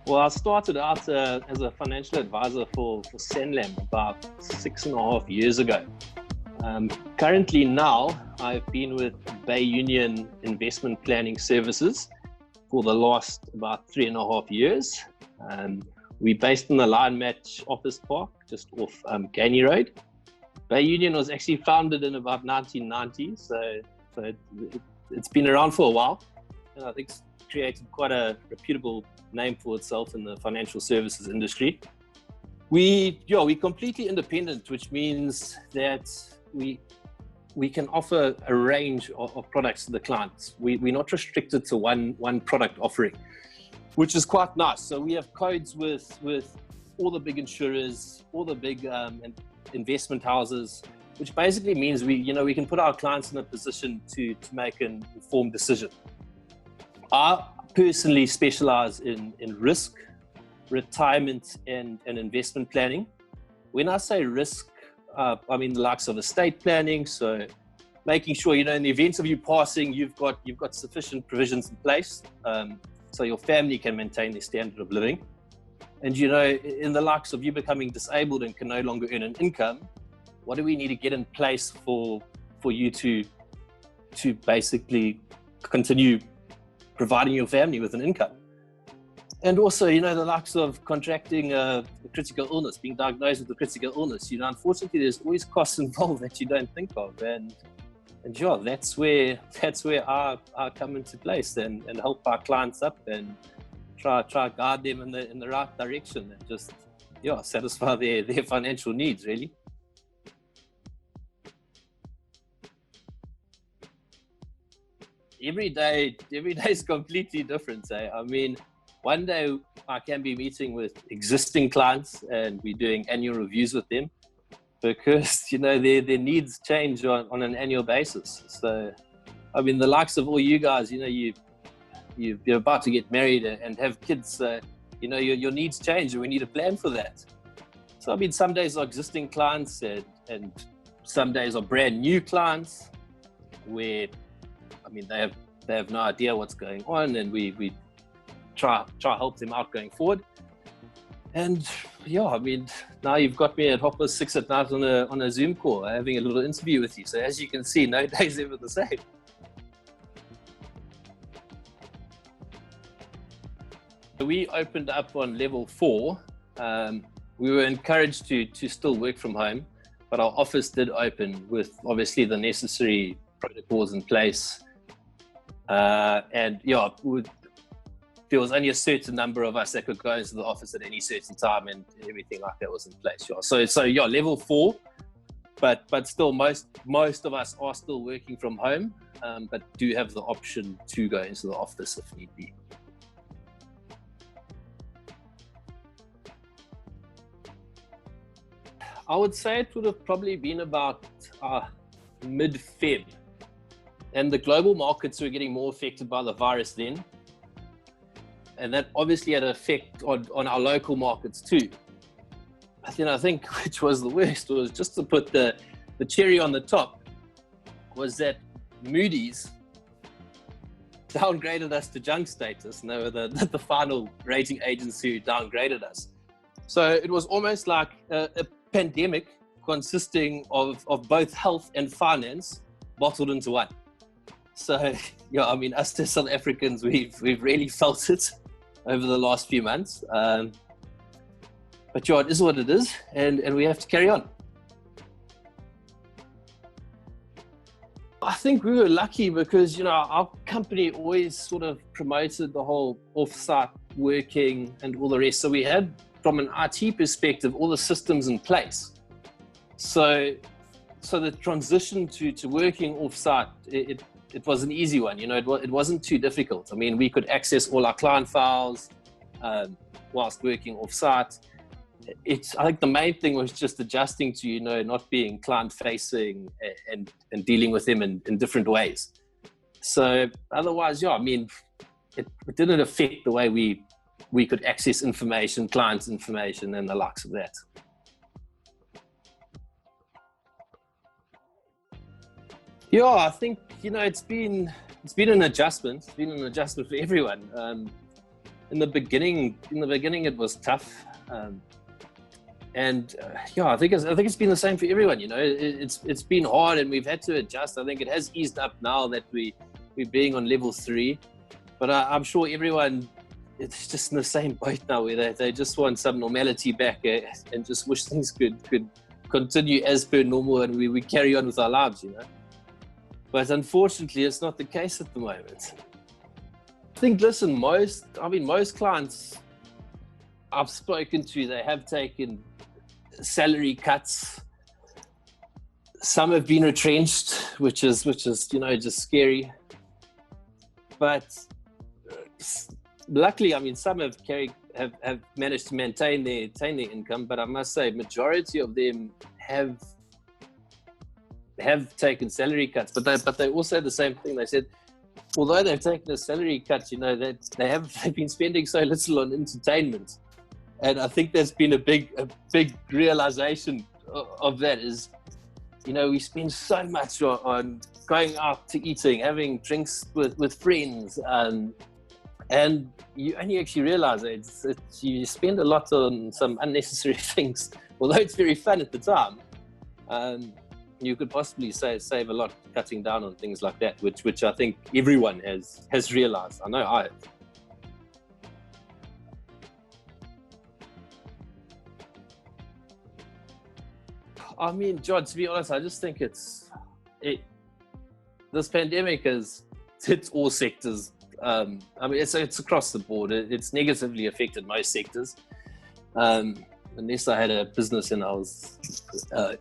Well, I started out as a financial advisor for Sanlam about 6.5 years ago. Currently now, I've been with Bay Union Investment Planning Services for the last about 3.5 years. We're based in the Lion Match Office Park, just off Gainey Road. Bay Union was actually founded in about 1990, so it's been around for a while, and I think it's created quite a reputable name for itself in the financial services industry. We're completely independent, which means that we can offer a range of products to the clients. We're not restricted to one product offering, which is quite nice. So we have codes with all the big insurers, all the big investment houses, which basically means we can put our clients in a position to make an informed decision. I personally specialize in risk, retirement, and investment planning. When I say risk, I mean the likes of estate planning. So making sure, in the event of you passing, you've got sufficient provisions in place, so your family can maintain their standard of living. And in the likes of you becoming disabled and can no longer earn an income, what do we need to get in place for you to basically continue providing your family with an income? And also, the likes of contracting a critical illness, being diagnosed with a critical illness, unfortunately, there's always costs involved that you don't think of. And that's where I come into place and help our clients up and try guide them in the right direction and just, satisfy their financial needs, really. Every day is completely different. I mean, one day I can be meeting with existing clients and we're doing annual reviews with them because, their needs change on an annual basis. So, I mean, the likes of all you guys, you're about to get married and have kids, your needs change and we need a plan for that. So, I mean, some days are existing clients and some days are brand new clients where, I mean, they have no idea what's going on, and we try help them out going forward. And I mean, now you've got me at 6:30 at night on a Zoom call, having a little interview with you. So as you can see, no day's ever the same. We opened up on level 4. We were encouraged to still work from home, but our office did open with obviously the necessary protocols in place. There was only a certain number of us that could go into the office at any certain time, and everything like that was in place. So level 4, but still most of us are still working from home, but do have the option to go into the office if need be. I would say it would have probably been about mid-Feb. And the global markets were getting more affected by the virus then. And that obviously had an effect on our local markets too. I think which was the worst was, just to put the cherry on the top, was that Moody's downgraded us to junk status. And they were the final rating agency who downgraded us. So it was almost like a pandemic consisting of both health and finance bottled into one. So, I mean, us as South Africans, we've really felt it over the last few months. But it is what it is, and we have to carry on. I think we were lucky because, our company always sort of promoted the whole off-site working and all the rest. So we had, from an IT perspective, all the systems in place. So the transition to working off-site, it was an easy one. It wasn't too difficult. I mean, we could access all our client files whilst working off-site, I think the main thing was just adjusting to, you know, not being client facing and dealing with them in different ways. So otherwise, yeah, I mean, it didn't affect the way we could access information, clients' information, and the likes of that. Yeah, I think, you know, it's been an adjustment. It's been an adjustment for everyone. In the beginning, it was tough, and yeah, I think it's been the same for everyone. You know, it's been hard, and we've had to adjust. I think it has eased up now that we're being on level 3, but I'm sure everyone, it's just in the same boat now, where they just want some normality back, and just wish things could continue as per normal, and we carry on with our lives. You know, but unfortunately, it's not the case at the moment. I think, listen, most clients I've spoken to, they have taken salary cuts. Some have been retrenched, which is, you know, just scary. But luckily, I mean, some have managed to maintain their income. But I must say, majority of them have taken salary cuts. But they all said the same thing. They said, although they've taken a salary cut, you know, they've been spending so little on entertainment, and I think there's been a big realization of that. Is, you know, we spend so much on going out to eating, having drinks with friends, and you only actually realize that you spend a lot on some unnecessary things. Although it's very fun at the time, you could possibly save a lot cutting down on things like that, which I think everyone has realized. I know I have. I mean, John, to be honest, I just think this pandemic has hit all sectors. I mean, it's across the board. It's negatively affected most sectors. Unless I had a business and I was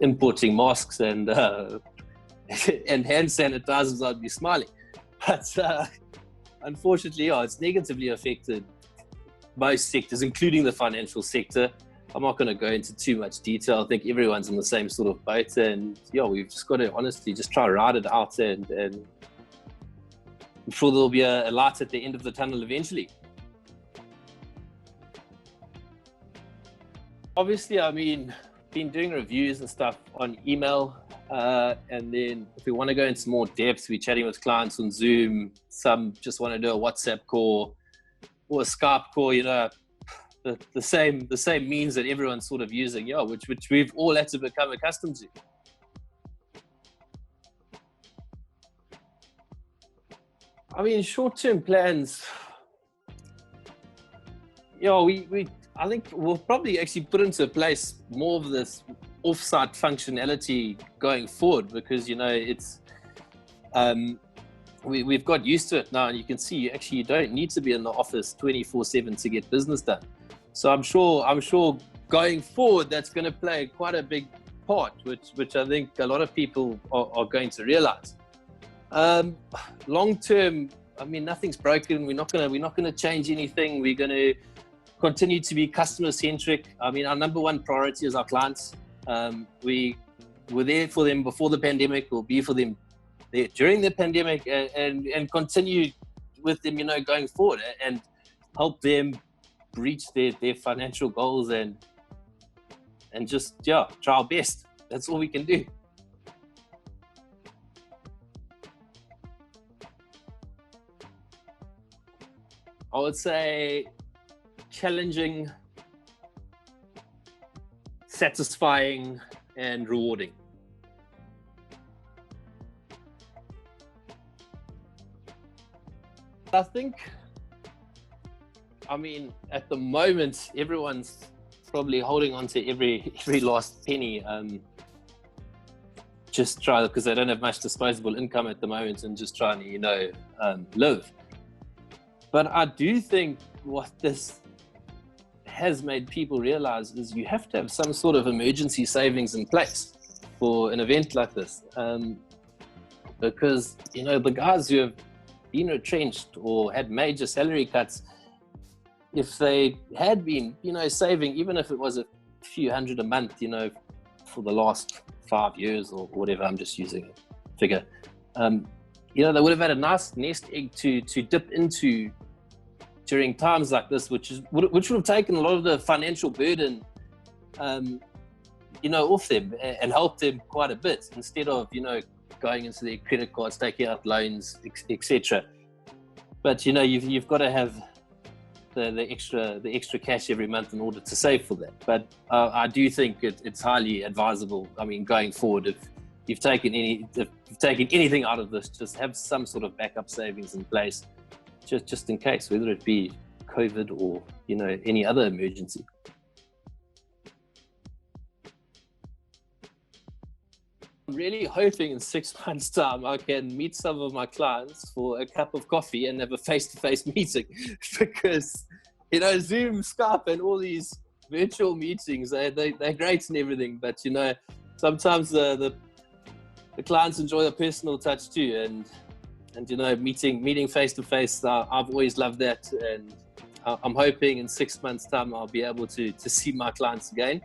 importing masks and hand sanitizers, I'd be smiling. But unfortunately, yeah, it's negatively affected most sectors, including the financial sector. I'm not going to go into too much detail. I think everyone's in the same sort of boat, and yeah, we've just got to honestly just try to ride it out, and I'm sure there'll be a light at the end of the tunnel eventually. Obviously, I mean, been doing reviews and stuff on email, and then if we want to go into more depth, we're chatting with clients on Zoom. Some just want to do a WhatsApp call or a ScarpCore, you know, the same means that everyone's sort of using, yeah, which we've all had to become accustomed to. I mean, short-term plans, yeah, I think we'll probably actually put into place more of this OffSite functionality going forward, because, you know, it's we've got used to it now, and you can see you don't need to be in the office 24/7 to get business done. So I'm sure going forward that's going to play quite a big part, which I think a lot of people are going to realize. Long term, I mean, nothing's broken. We're not going to change anything. We're going to continue to be customer centric. I mean, our number one priority is our clients. We were there for them before the pandemic. We'll be for them there during the pandemic, and continue with them, you know, going forward, and help them reach their financial goals, and just, yeah, try our best. That's all we can do. I would say challenging, satisfying, and rewarding. I think, I mean, at the moment, everyone's probably holding on to every last penny. Just try, because they don't have much disposable income at the moment, and just trying to, you know, live. But I do think what this has made people realize is you have to have some sort of emergency savings in place for an event like this. Because, you know, the guys who have been retrenched or had major salary cuts, if they had been, you know, saving, even if it was a few hundred a month, for the last 5 years or whatever, I'm just using a figure, they would have had a nice nest egg to dip into during times like this, which would have taken a lot of the financial burden, off them and helped them quite a bit, instead of, going into their credit cards, taking out loans, etc. But, you've got to have the extra cash every month in order to save for that. But I do think it's highly advisable. I mean, going forward, if you've taken anything out of this, just have some sort of backup savings in place, just in case, whether it be COVID or any other emergency. I'm really hoping in 6 months' time I can meet some of my clients for a cup of coffee and have a face-to-face meeting, because Zoom, Skype, and all these virtual meetings, they're great and everything, but sometimes the clients enjoy a personal touch too, and meeting face-to-face. I've always loved that, and I'm hoping in 6 months' time I'll be able to see my clients again.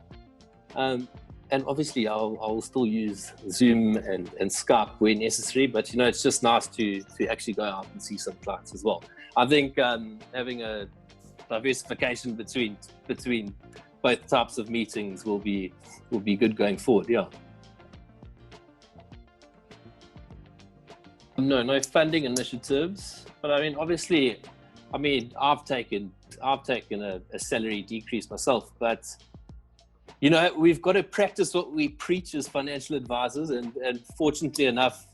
And obviously I'll still use Zoom and Skype where necessary, but it's just nice to actually go out and see some clients as well. I think having a diversification between both types of meetings will be good going forward. Yeah. No funding initiatives, but obviously, I've taken a salary decrease myself, but we've got to practice what we preach as financial advisors, and fortunately enough,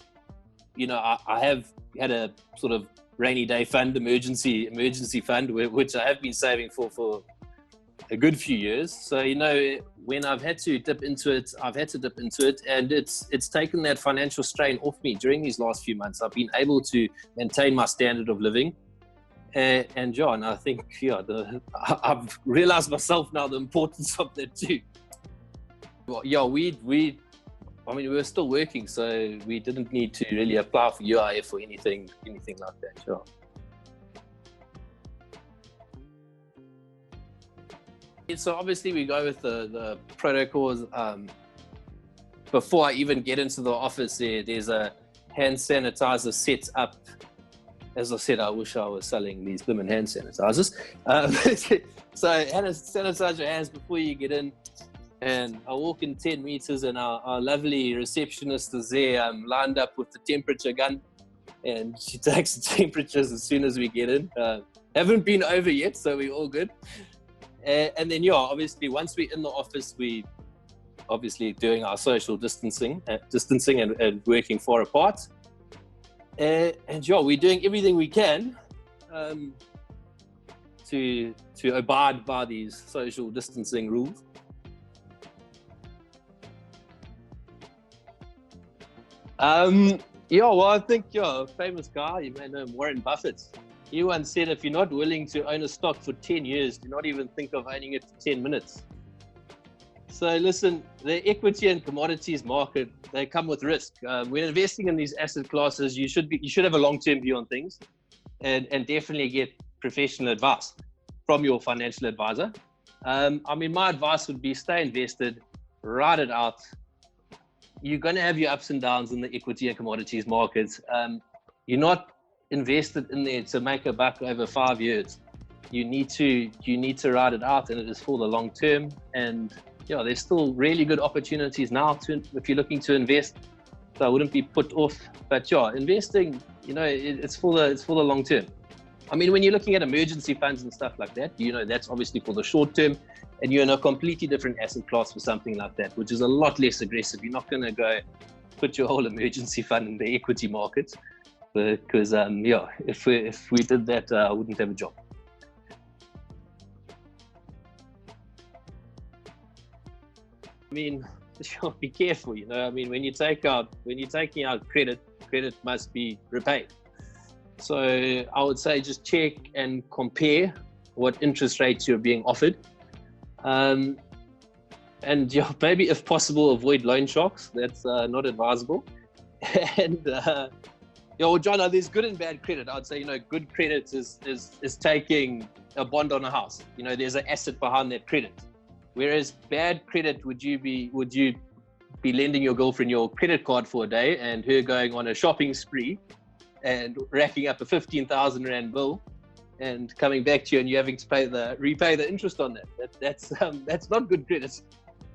I have had a sort of rainy day fund, emergency fund, which I have been saving for a good few years. So when I've had to dip into it, and it's taken that financial strain off me during these last few months. I've been able to maintain my standard of living. And John, I think, I've realized myself now the importance of that too. Well, yeah, we were still working, so we didn't need to really apply for UIF or anything like that. Sure. So obviously we go with the protocols. Before I even get into the office, there's a hand sanitizer set up. As I said, I wish I was selling these blooming hand sanitizers. So sanitize your hands before you get in. And I walk in 10 meters, and our lovely receptionist is there, lined up with the temperature gun. And she takes the temperatures as soon as we get in. Haven't been over yet, so we're all good. And then, obviously, once we're in the office, we obviously doing our social distancing and working far apart. And we're doing everything we can to abide by these social distancing rules. I think a famous guy, you may know him, Warren Buffett. He once said, if you're not willing to own a stock for 10 years, do not even think of owning it for 10 minutes. So listen, the equity and commodities market, they come with risk. When investing in these asset classes, you should have a long-term view on things, and definitely get professional advice from your financial advisor. My advice would be stay invested, ride it out. You're going to have your ups and downs in the equity and commodities markets. You're not invested in there to make a buck over 5 years. You need to ride it out, and it is for the long term. And there's still really good opportunities now if you're looking to invest. So I wouldn't be put off. But investing, it's for the long term. When you're looking at emergency funds and stuff like that, that's obviously for the short term, and you're in a completely different asset class for something like that, which is a lot less aggressive. You're not going to go put your whole emergency fund in the equity market, because if we did that, I wouldn't have a job. Be careful. When you're taking out credit must be repaid. So I would say just check and compare what interest rates you're being offered. And maybe if possible, avoid loan sharks. That's not advisable. And John, there's good and bad credit. I'd say, good credit is taking a bond on a house. There's an asset behind that credit. Whereas bad credit, would you be lending your girlfriend your credit card for a day and her going on a shopping spree and racking up a 15,000 Rand bill and coming back to you and you having to repay the interest on that? That's not good credit.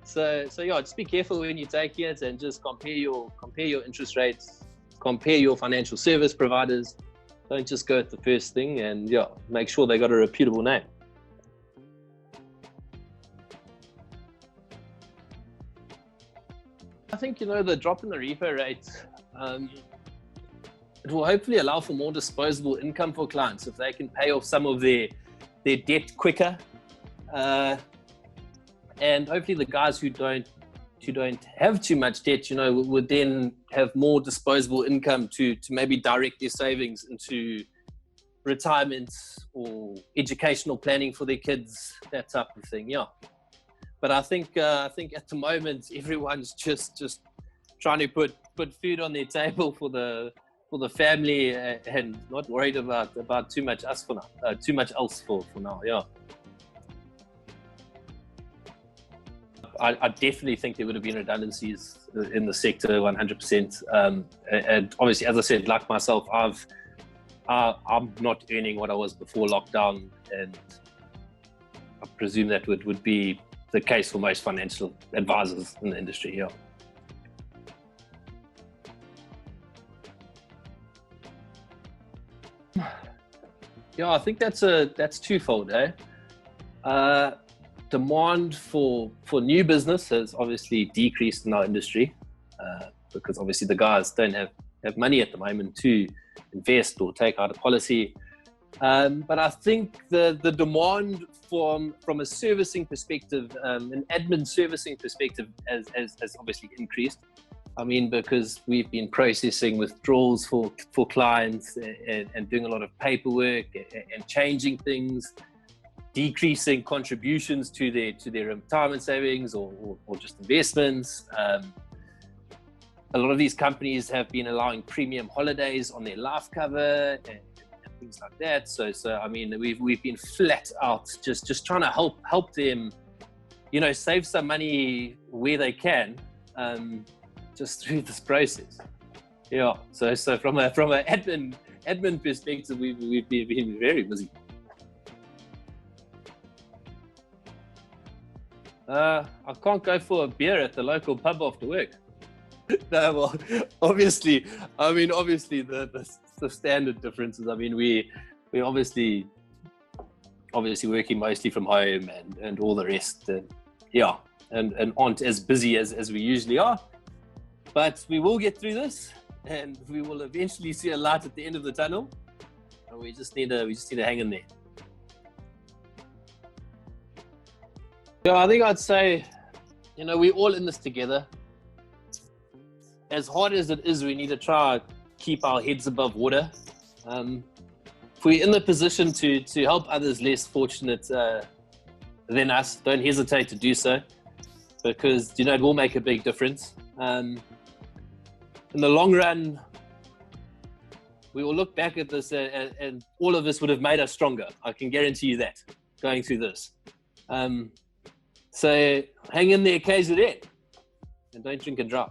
So yeah, just be careful when you're taking it, and just compare your interest rates, compare your financial service providers. Don't just go at the first thing, and yeah, make sure they got a reputable name. I think, the drop in the repo rate, it will hopefully allow for more disposable income for clients if they can pay off some of their debt quicker. And hopefully the guys who don't have too much debt, would then have more disposable income to maybe direct their savings into retirement or educational planning for their kids, that type of thing. Yeah. But I think at the moment everyone's just trying to put food on their table for the family, and not worried about too much else for now. Yeah. I definitely think there would have been redundancies in the sector, 100%. And obviously, as I said, like myself, I'm not earning what I was before lockdown, and I presume that would be the case for most financial advisors in the industry. Yeah. Yeah, I think that's twofold, demand for new business has obviously decreased in our industry, because obviously the guys don't have money at the moment to invest or take out a policy. But I think the demand from a servicing perspective, an admin servicing perspective, has obviously increased. I mean, because we've been processing withdrawals for clients and doing a lot of paperwork and changing things, decreasing contributions to their retirement savings or just investments. A lot of these companies have been allowing premium holidays on their life cover and things like that. So I mean, we've been flat out just trying to help them, save some money where they can, just through this process. Yeah. So from an admin perspective, we've been very busy. I can't go for a beer at the local pub after work. No, well, obviously the standard differences. I mean, we obviously working mostly from home and all the rest. And aren't as busy as we usually are. But we will get through this, and we will eventually see a light at the end of the tunnel. And we just need to hang in there. Yeah, I think I'd say, we're all in this together. As hard as it is, we need to try to keep our heads above water. If we're in the position to help others less fortunate than us, don't hesitate to do so, because it will make a big difference. In the long run, we will look back at this and all of us would have made us stronger. I can guarantee you that, going through this. So hang in there, KZN, and don't drink and drive.